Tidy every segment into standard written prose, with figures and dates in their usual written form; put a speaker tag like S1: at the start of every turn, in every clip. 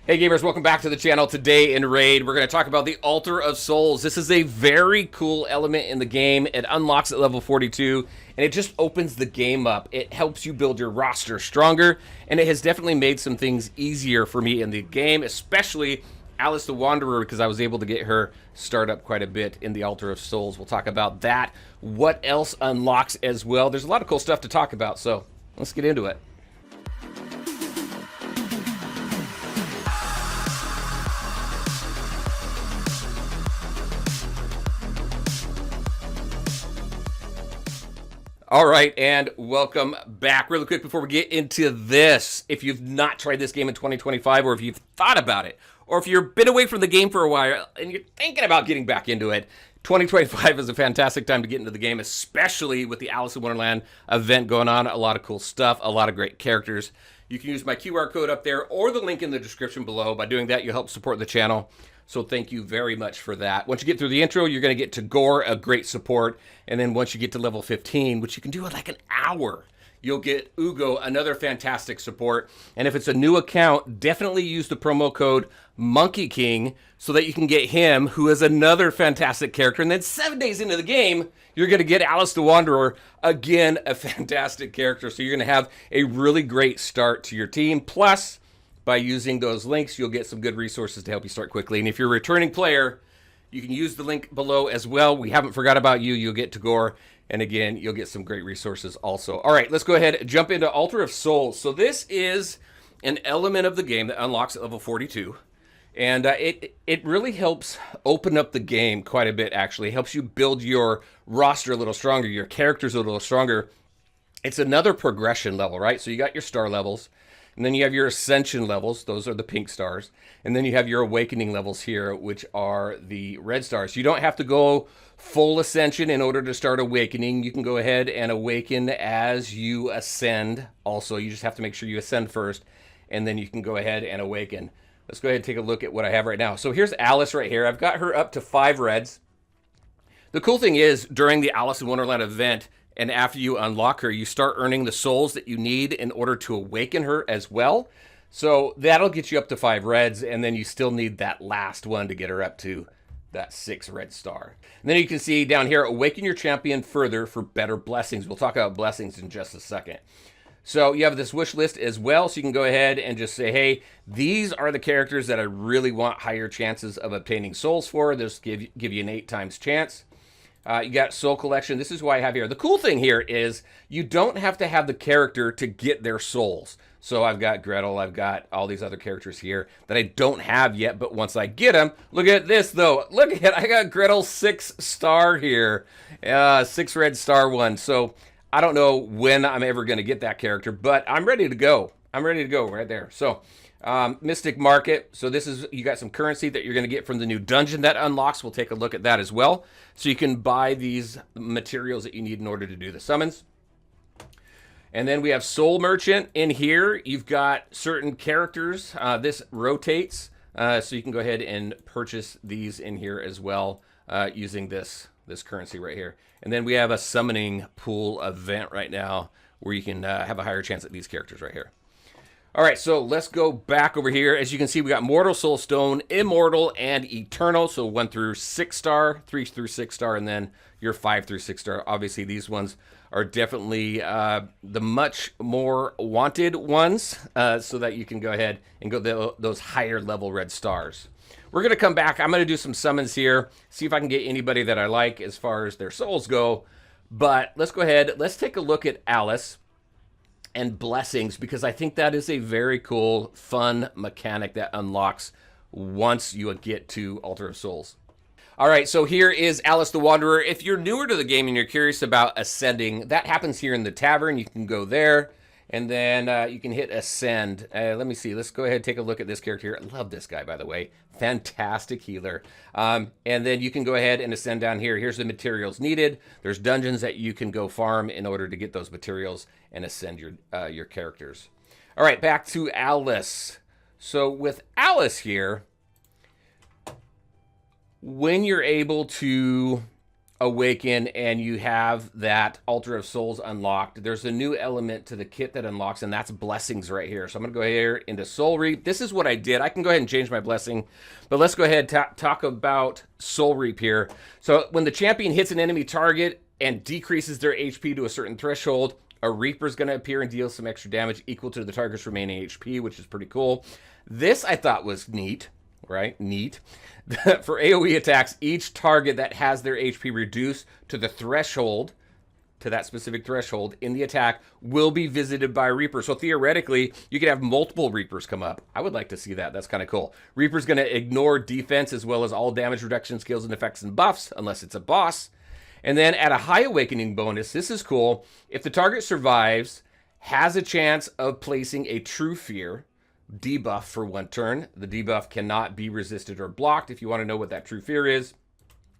S1: Hey gamers, welcome back to the channel. Today in Raid, we're going to talk about the Altar of Souls. This is a very cool element in the game. It unlocks at level 42, and it just opens the game up. It helps you build your roster stronger, and it has definitely made some things easier for me in the game, especially Alice the Wanderer, because I was able to get her start up quite a bit in the Altar of Souls. We'll talk about that. What else unlocks as well? There's a lot of cool stuff to talk about, so let's get into it. All right, and welcome back. Really quick before we get into this, if you've not tried this game in 2025, or if you've thought about it, or if you've been away from the game for a while and you're thinking about getting back into it, 2025 is a fantastic time to get into the game, especially with the Alice in Wonderland event going on. A lot of cool stuff, a lot of great characters. You can use my QR code up there or the link in the description below. By doing that, you'll help support the channel. So thank you very much for that. Once you get through the intro, you're going to get Tagore, a great support. And then once you get to level 15, which you can do in like an hour, you'll get Ugo, another fantastic support. And if it's a new account, definitely use the promo code Monkey King so that you can get him, who is another fantastic character. And then 7 days into the game, you're going to get Alice the Wanderer, again, a fantastic character. So you're going to have a really great start to your team. Plus, by using those links, you'll get some good resources to help you start quickly. And if you're a returning player, you can use the link below as well. We haven't forgot about you. You'll get Tagore. And again, you'll get some great resources also. All right, let's go ahead and jump into Altar of Souls. So this is an element of the game that unlocks at level 42. And it really helps open up the game quite a bit, actually. It helps you build your roster a little stronger, your characters a little stronger. It's another progression level, right? So you got your star levels. And then you have your ascension levels. Those are the pink stars. And then you have your awakening levels here, which are the red stars. You don't have to go full ascension in order to start awakening. You can go ahead and awaken as you ascend. Also, you just have to make sure you ascend first, and then you can go ahead and awaken. Let's go ahead and take a look at what I have right now. So here's Alice right here. I've got her up to 5 reds. The cool thing is, during the Alice in Wonderland event, and after you unlock her, you start earning the souls that you need in order to awaken her as well. So that'll get you up to 5 reds, and then you still need that last one to get her up to that 6 red star. And then you can see down here, awaken your champion further for better blessings. We'll talk about blessings in just a second. So you have this wish list as well, so you can go ahead and just say, hey, these are the characters that I really want higher chances of obtaining souls for. This give you an 8 times chance. You got soul collection. This is why I have here. The cool thing here is you don't have to have the character to get their souls. So I've got Gretel. I've got all these other characters here that I don't have yet. But once I get them, look at this though. Look at it. I got Gretel 6 star here. 6 red star one. So I don't know when I'm ever going to get that character, but I'm ready to go. I'm ready to go right there. So Mystic Market. So this is, you got some currency that you're going to get from the new dungeon that unlocks. We'll take a look at that as well. So you can buy these materials that you need in order to do the summons. And then we have Soul Merchant in here. You've got certain characters. This rotates. So you can go ahead and purchase these in here as well using this currency right here. And then we have a summoning pool event right now where you can have a higher chance at these characters right here. All right, so let's go back over here. As you can see, we got Mortal, Soul Stone, Immortal, and Eternal. So 1 through 6 star, 3 through 6 star, and then your 5 through 6 star. Obviously, these ones are definitely the much more wanted ones, so that you can go ahead and go those higher level red stars. We're going to come back. I'm going to do some summons here, see if I can get anybody that I like as far as their souls go. But let's go ahead. Let's take a look at Alice and blessings, because I think that is a very cool, fun mechanic that unlocks once you get to Altar of Souls. All right, so here is Alice the Wanderer. If you're newer to the game and you're curious about ascending, that happens here in the tavern. You can go there, and then you can hit ascend. Let me see. Let's go ahead and take a look at this character here. I love this guy, by the way. Fantastic healer. And then you can go ahead and ascend down here. Here's the materials needed. There's dungeons that you can go farm in order to get those materials and ascend your characters. All right, back to Alice. So with Alice here, when you're able to awaken and you have that Altar of Souls unlocked, there's a new element to the kit that unlocks, and that's blessings right here. So I'm going to go here into Soul Reap. This is what I did. I can go ahead and change my blessing, but let's go ahead and talk about Soul Reap here. So when the champion hits an enemy target and decreases their HP to a certain threshold, a Reaper is going to appear and deal some extra damage equal to the target's remaining HP, which is pretty cool. This I thought was neat. Right? Neat. For AoE attacks, each target that has their HP reduced to the threshold, to that specific threshold in the attack, will be visited by a Reaper. So theoretically, you could have multiple Reapers come up. I would like to see that. That's kind of cool. Reaper's going to ignore defense as well as all damage reduction skills and effects and buffs, unless it's a boss. And then at a high awakening bonus, this is cool. If the target survives, has a chance of placing a True Fear debuff for 1 turn. The debuff cannot be resisted or blocked. If you want to know what that True Fear is,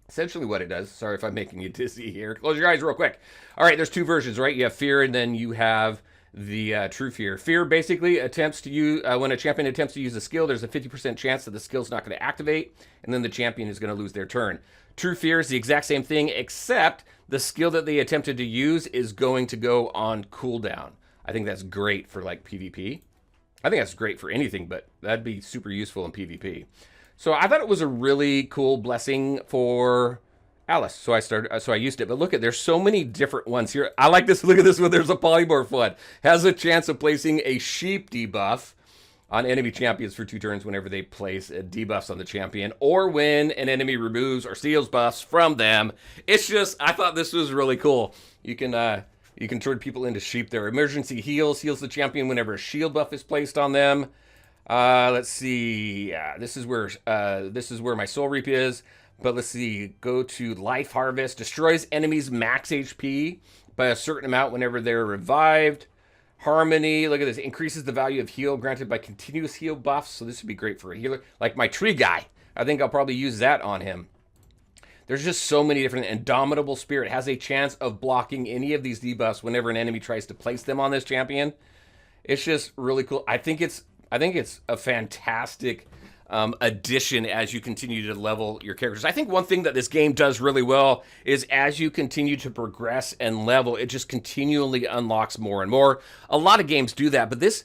S1: essentially what it does. Sorry if I'm making you dizzy here. Close your eyes real quick. All right, there's 2 versions, right? You have Fear and then you have the True Fear. Fear basically attempts to use, when a champion attempts to use a skill, there's a 50% chance that the skill's not going to activate, and then the champion is going to lose their turn. True Fear is the exact same thing, except the skill that they attempted to use is going to go on cooldown. I think that's great for like PvP. I think that's great for anything, but that'd be super useful in PvP. So I thought it was a really cool blessing for Alice. So I used it. But look at, there's so many different ones here. I like this. Look at this one. There's a polymorph one. Has a chance of placing a sheep debuff on enemy champions for 2 turns whenever they place debuffs on the champion, or when an enemy removes or steals buffs from them. It's just, I thought this was really cool. You can turn people into sheep there. Emergency heals the champion whenever a shield buff is placed on them. Let's see. Yeah, this is where my Soul Reap is. But let's see. Go to Life Harvest. Destroys enemies' max HP by a certain amount whenever they're revived. Harmony. Look at this. Increases the value of heal granted by continuous heal buffs. So this would be great for a healer. Like my tree guy. I think I'll probably use that on him. There's just so many different. Indomitable Spirit has a chance of blocking any of these debuffs whenever an enemy tries to place them on this champion. It's just really cool. I think it's a fantastic addition as you continue to level your characters. I think one thing that this game does really well is as you continue to progress and level, it just continually unlocks more and more. A lot of games do that, but this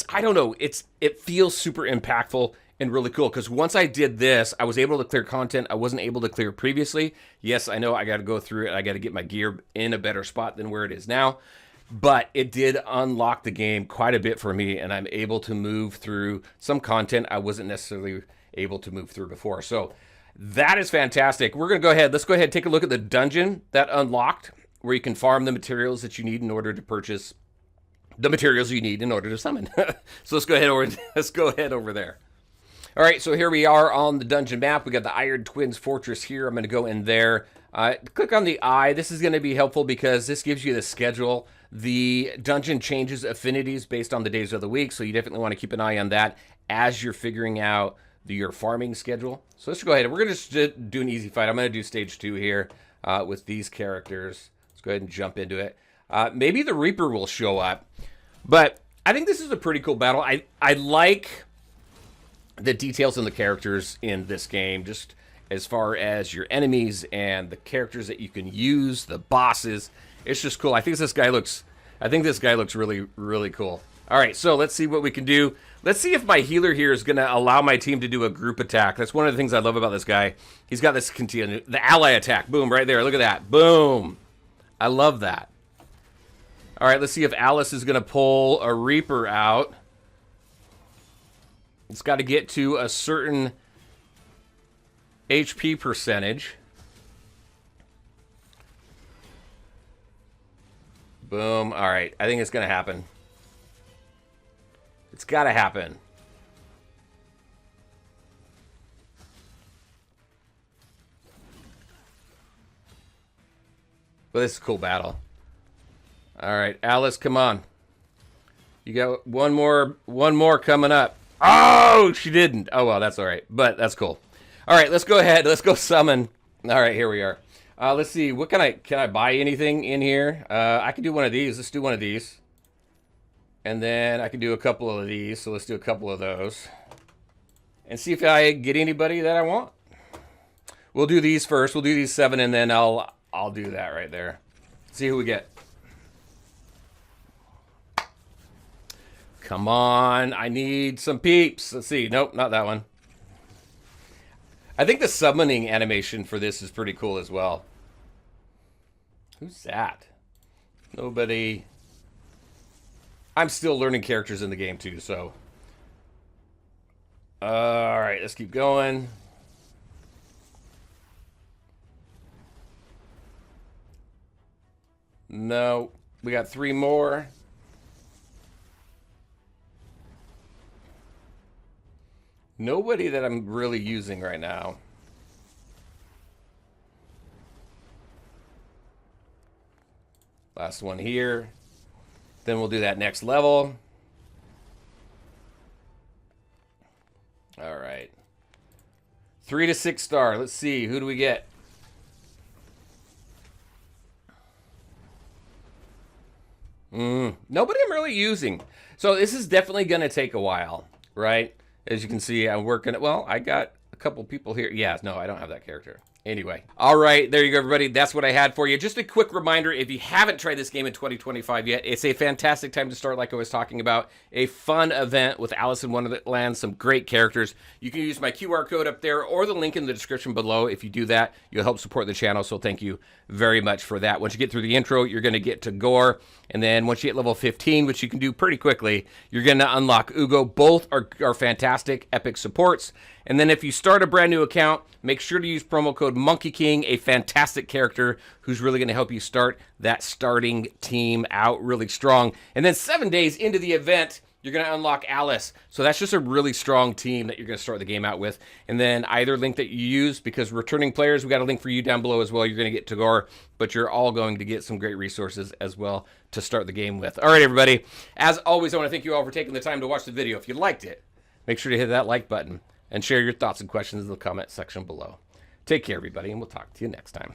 S1: I don't know. It feels super impactful and really cool, because once I did this, I was able to clear content I wasn't able to clear previously. Yes, I know I got to go through it. I got to get my gear in a better spot than where it is now. But it did unlock the game quite a bit for me, and I'm able to move through some content I wasn't necessarily able to move through before. So that is fantastic. We're going to go ahead. Let's go ahead and take a look at the dungeon that unlocked, where you can farm the materials that you need in order to purchase the materials you need in order to summon. So let's go ahead over there. All right, so here we are on the dungeon map. We got the Iron Twins Fortress here. I'm going to go in there. Click on the eye. This is going to be helpful because this gives you the schedule. The dungeon changes affinities based on the days of the week, so you definitely want to keep an eye on that as you're figuring out your farming schedule. So let's go ahead. We're going to just do an easy fight. I'm going to do stage 2 here with these characters. Let's go ahead and jump into it. Maybe the Reaper will show up, but I think this is a pretty cool battle. I like the details in the characters in this game, just as far as your enemies and the characters that you can use, the bosses. It's just cool. I think this guy looks really, really cool. All right, so let's see what we can do. Let's see if my healer here is going to allow my team to do a group attack. That's one of the things I love about this guy. He's got this the ally attack. Boom, right there. Look at that. Boom. I love that. All right, let's see if Alice is going to pull a Reaper out. It's got to get to a certain HP percentage. Boom. All right. I think it's going to happen. It's got to happen. But this is a cool battle. All right, Alice, come on. You got one more coming up. Oh, she didn't. Oh, well, that's all right. But that's cool. All right, let's go ahead. Let's go summon. All right, here we are. Let's see. What can I buy anything in here? I can do one of these. Let's do one of these. And then I can do a couple of these. So let's do a couple of those. And see if I get anybody that I want. We'll do these first. We'll do these 7, and then I'll do that right there. See who we get. Come on, I need some peeps. Let's see. Nope, not that one. I think the summoning animation for this is pretty cool as well. Who's that? Nobody. I'm still learning characters in the game too, so. All right, let's keep going. No, we got 3 more. Nobody that I'm really using right now. Last one here. Then we'll do that next level. All right. 3 to 6 star. Let's see. Who do we get? Nobody I'm really using. So this is definitely going to take a while, right? As you can see, I'm working. Well, I got a couple people here. Yeah, no, I don't have that character. Anyway, all right, there you go, everybody. That's what I had for you. Just a quick reminder, if you haven't tried this game in 2025 yet, it's a fantastic time to start, like I was talking about. A fun event with Alice in Wonderland, some great characters. You can use my QR code up there or the link in the description below. If you do that, you'll help support the channel, so thank you very much for that. Once you get through the intro, you're going to get Tagore, and then once you hit level 15, which you can do pretty quickly, you're going to unlock Ugo. Both are fantastic, epic supports. And then if you start a brand new account, make sure to use promo code Monkey King, a fantastic character who's really going to help you start that starting team out really strong. And then 7 days into the event, you're going to unlock Alice. So that's just a really strong team that you're going to start the game out with. And then either link that you use, because returning players, we got a link for you down below as well. You're going to get Tagore, but you're all going to get some great resources as well to start the game with. All right, everybody. As always, I want to thank you all for taking the time to watch the video. If you liked it, make sure to hit that like button and share your thoughts and questions in the comment section below. Take care, everybody, and we'll talk to you next time.